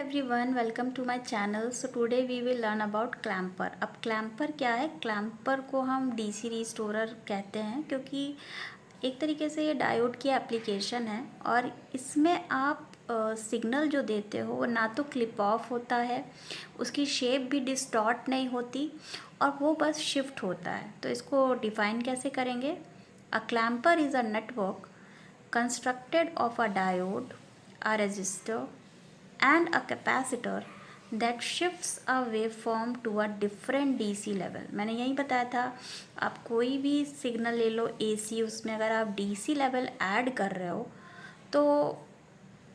Everyone welcome to my channel. So today we will learn about clamper. अब clamper क्या है? Clamper को हम डीसी रिस्टोरर कहते हैं क्योंकि एक तरीके से ये डायोड की एप्लीकेशन है और इसमें आप सिग्नल जो देते हो वो ना तो क्लिप ऑफ होता है, उसकी शेप भी डिस्टॉर्ट नहीं होती और वो बस शिफ्ट होता है। तो इसको डिफाइन कैसे करेंगे? A clamper is a network constructed of a diode, a resistor, and a capacitor that shifts a waveform to a different DC level। मैंने यही बताया था, आप कोई भी सिग्नल ले लो AC, उसमें अगर आप DC लेवल ऐड कर रहे हो तो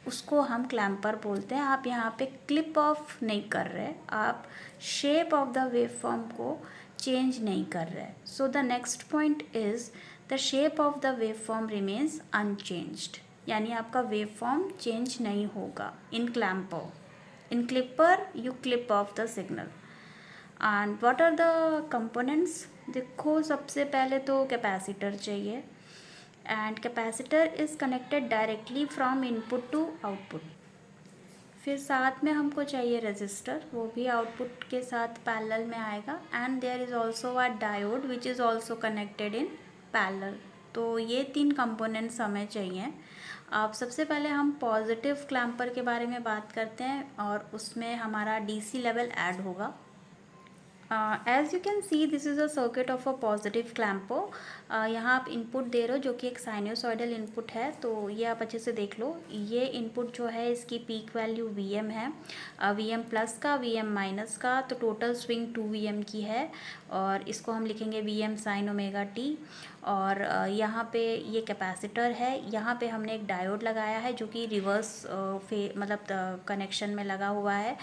उसको हम क्लैम्पर बोलते हैं। आप यहाँ पे क्लिप ऑफ नहीं कर रहे, आप शेप ऑफ द वेवफॉर्म को चेंज नहीं कर रहे। So the next point is the shape of the waveform remains unchanged, यानी आपका वेवफॉर्म चेंज नहीं होगा in clamper. In clipper you clip off the signal. And what are the components? देखो, सबसे पहले तो कैपेसिटर चाहिए and capacitor is connected directly from input to output. फिर साथ में हमको चाहिए रेजिस्टर, वो भी आउटपुट के साथ पैरेलल में आएगा। And there is also a diode which is also connected in parallel. तो ये तीन कंपोनेंट्स हमें चाहिए। अब सबसे पहले हम पॉजिटिव क्लैम्पर के बारे में बात करते हैं और उसमें हमारा डीसी लेवल ऐड होगा। As you can see this is a circuit of a positive clamper. यहाँ आप इनपुट दे रहे हो जो कि एक साइनोसॉइडल इनपुट है, तो ये आप अच्छे से देख लो। ये इनपुट जो है इसकी पीक वैल्यू Vm है, Vm प्लस का, Vm माइनस का, तो टोटल स्विंग 2 Vm की है और इसको हम लिखेंगे Vm साइन ओमेगा टी। और यहाँ पे ये कैपेसिटर है, यहाँ पे हमने एक डायोड लगाया है जो कि रिवर्स मतलब कनेक्शन में लगा हुआ है।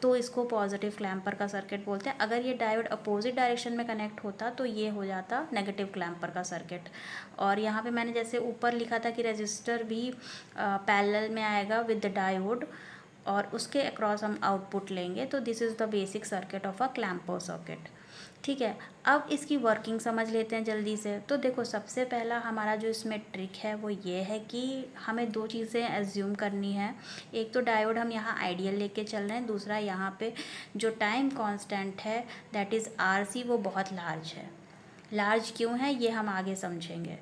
तो इसको पॉजिटिव क्लैम्पर का सर्किट बोलते हैं। अगर ये डायोड अपोजिट डायरेक्शन में कनेक्ट होता तो ये हो जाता नेगेटिव क्लैम्पर का सर्किट। और यहाँ पे मैंने जैसे ऊपर लिखा था कि रेजिस्टर भी पैरेलल में आएगा विद द डायोड और उसके अक्रॉस हम आउटपुट लेंगे। तो this is the basic circuit of a clamper circuit. ठीक है, अब इसकी वर्किंग समझ लेते हैं जल्दी से। तो देखो, सबसे पहला हमारा जो इसमें ट्रिक है वो ये है कि हमें दो चीज़ें एज्यूम करनी है। एक तो डायोड हम यहाँ आइडियल लेके चल रहे हैं, दूसरा यहाँ पे जो टाइम कांस्टेंट है दैट इज़ RC वो बहुत लार्ज है। लार्ज क्यों है ये हम आगे समझेंगे।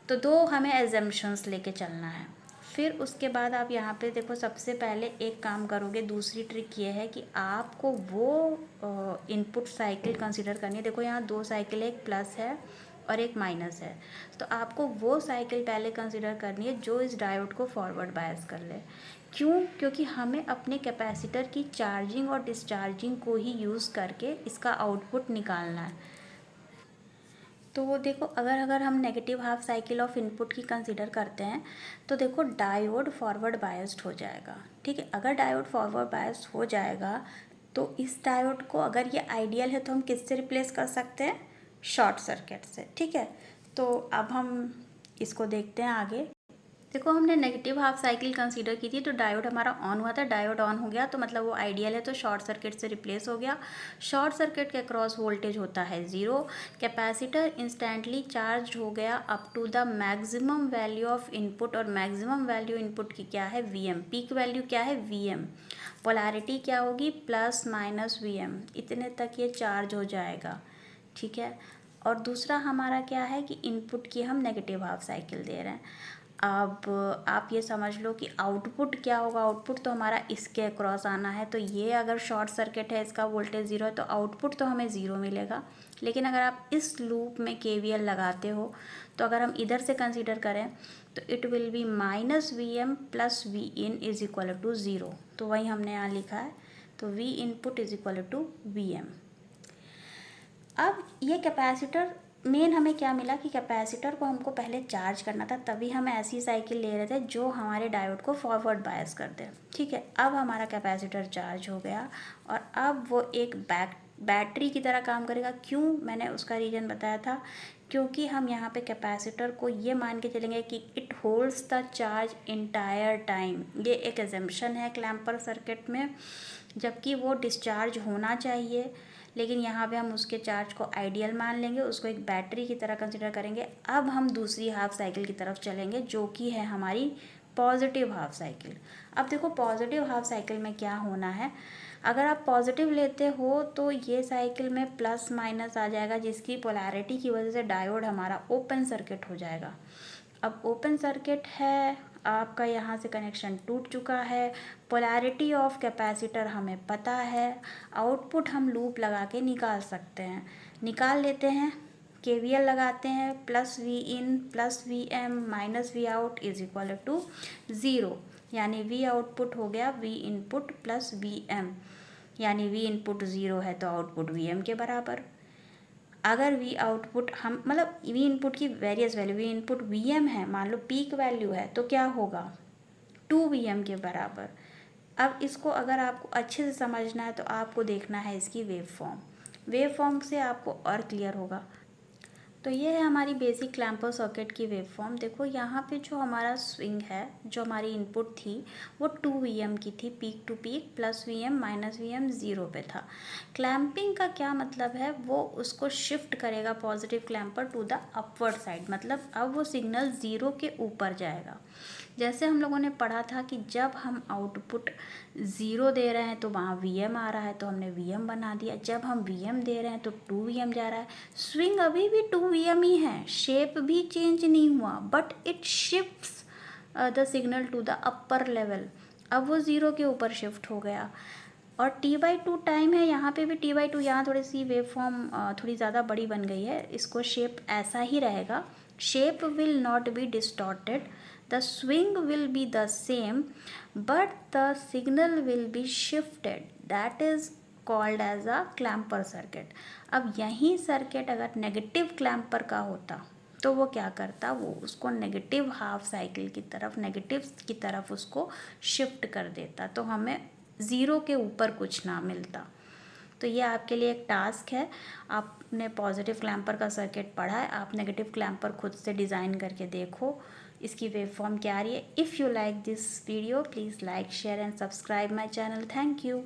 तो दो हमें एजम्पशंस लेके चलना है। फिर उसके बाद आप यहाँ पे देखो, सबसे पहले एक काम करोगे, दूसरी ट्रिक ये है कि आपको वो इनपुट साइकिल कंसीडर करनी है। देखो यहाँ दो साइकिल है, एक प्लस है और एक माइनस है। तो आपको वो साइकिल पहले कंसीडर करनी है जो इस डायोड को फॉरवर्ड बायस कर ले। क्यों? क्योंकि हमें अपने कैपेसिटर की चार्जिंग और डिस्चार्जिंग को ही यूज़ करके इसका आउटपुट निकालना है। तो देखो, अगर हम negative half cycle of input की कंसीडर करते हैं तो देखो डायोड फॉरवर्ड बायस्ड हो जाएगा। ठीक है, अगर डायोड फॉरवर्ड बायस्ड हो जाएगा तो इस डायोड को, अगर ये आइडियल है तो हम किससे रिप्लेस कर सकते हैं? शॉर्ट सर्किट से। ठीक है, तो अब हम इसको देखते हैं आगे। देखो, हमने नेगेटिव हाफ साइकिल कंसीडर की थी तो डायोड हमारा ऑन हुआ था, डायोड ऑन हो गया तो मतलब वो आइडियल है, तो शॉर्ट सर्किट से रिप्लेस हो गया। शॉर्ट सर्किट के क्रॉस वोल्टेज होता है 0। कैपेसिटर इंस्टेंटली चार्ज हो गया up to the maximum value of input, और मैक्सिमम वैल्यू इनपुट की क्या है? Vm। पीक वैल्यू क्या है? Vm। पोलैरिटी क्या होगी? Plus minus Vm। इतने तक ये चार्ज हो जाएगा। ठीक है, और दूसरा हमारा क्या है कि इनपुट की हम नेगेटिव हाफ साइकिल दे रहे हैं। अब आप ये समझ लो कि आउटपुट क्या होगा। आउटपुट तो हमारा इसके अक्रॉस आना है, तो ये अगर शॉर्ट सर्किट है, इसका वोल्टेज 0 है तो आउटपुट तो हमें 0 मिलेगा। लेकिन अगर आप इस लूप में KVL लगाते हो तो अगर हम इधर से कंसीडर करें तो it will be minus Vm plus Vin is equal to 0। तो वही हमने यहाँ लिखा है, तो V input is equal to Vm। अब ये कैपेसिटर, मेन हमें क्या मिला कि कैपेसिटर को हमको पहले चार्ज करना था, तभी हम ऐसी साइकिल ले रहे थे जो हमारे डायोड को फॉरवर्ड बायस कर दे। ठीक है, अब हमारा कैपेसिटर चार्ज हो गया और अब वो एक बैटरी की तरह काम करेगा। क्यों? मैंने उसका रीज़न बताया था, क्योंकि हम यहाँ पे कैपेसिटर को ये मान के चलेंगे कि it holds the charge entire time. ये एक एजम्पशन है क्लैम्पर सर्किट में, जबकि वो डिस्चार्ज होना चाहिए, लेकिन यहाँ पे हम उसके चार्ज को आइडियल मान लेंगे, उसको एक बैटरी की तरह कंसिडर करेंगे। अब हम दूसरी हाफ साइकिल की तरफ चलेंगे जो कि है हमारी पॉजिटिव हाफ साइकिल। अब देखो पॉजिटिव हाफ साइकिल में क्या होना है, अगर आप पॉजिटिव लेते हो तो ये साइकिल में प्लस माइनस आ जाएगा, जिसकी पोलैरिटी की वजह से डायोड हमारा ओपन सर्किट हो जाएगा। अब ओपन सर्किट है, आपका यहाँ से कनेक्शन टूट चुका है, पोलैरिटी ऑफ कैपेसिटर हमें पता है, आउटपुट हम लूप लगा के निकाल सकते हैं, निकाल लेते हैं। केवीएल लगाते हैं, plus V in plus V M minus V out is equal to 0, यानी वी आउटपुट हो गया V input plus V M, यानी वी इनपुट 0 है तो आउटपुट वी एम के बराबर। अगर वी आउटपुट हम मतलब वी इनपुट की various value, V input V M है, मान लो पीक वैल्यू है, तो क्या होगा 2 वी एम के बराबर। अब इसको अगर आपको अच्छे से समझना है तो आपको देखना है इसकी वेव फॉर्म, वेव फॉर्म से आपको और क्लियर होगा। तो ये है हमारी बेसिक क्लैम्पर सर्किट की वेव फॉर्म। देखो यहाँ पे जो हमारा स्विंग है, जो हमारी इनपुट थी वो 2 वीएम की थी, peak to peak, plus VM minus VM 0 पे था। क्लैम्पिंग का क्या मतलब है, वो उसको शिफ्ट करेगा positive clamper to the upward side, मतलब अब वो सिग्नल 0 के ऊपर जाएगा। जैसे हम लोगों ने पढ़ा था कि जब हम आउटपुट 0 दे रहे हैं तो वहाँ वीएम आ रहा है तो हमने वीएम बना दिया, जब हम वीएम दे रहे हैं तो 2 वीएम जा रहा है। स्विंग अभी भी 2 वीएम ही है, शेप भी चेंज नहीं हुआ, but it shifts the signal to the upper level. अब वो 0 के ऊपर शिफ्ट हो गया। और t/2 टाइम है, यहाँ पे भी t/2, यहाँ थोड़ी सी वेव फॉर्म थोड़ी ज़्यादा बड़ी बन गई है, इसको शेप ऐसा ही रहेगा, shape will not be distorted, the swing will be the same but the signal will be shifted, that is called as a clamper circuit। अब यही सर्किट अगर नेगेटिव क्लैम्पर का होता तो वो क्या करता, वो उसको नेगेटिव हाफ साइकिल की तरफ, नेगेटिव की तरफ उसको शिफ्ट कर देता, तो हमें 0 के ऊपर कुछ ना मिलता। तो ये आपके लिए एक टास्क है, आपने पॉजिटिव क्लैम्पर का सर्किट पढ़ा है, आप नेगेटिव क्लैम्पर खुद से डिज़ाइन करके देखो इसकी वेव फॉर्म क्या आ रही है। If you like this video please like share and subscribe my channel. Thank you.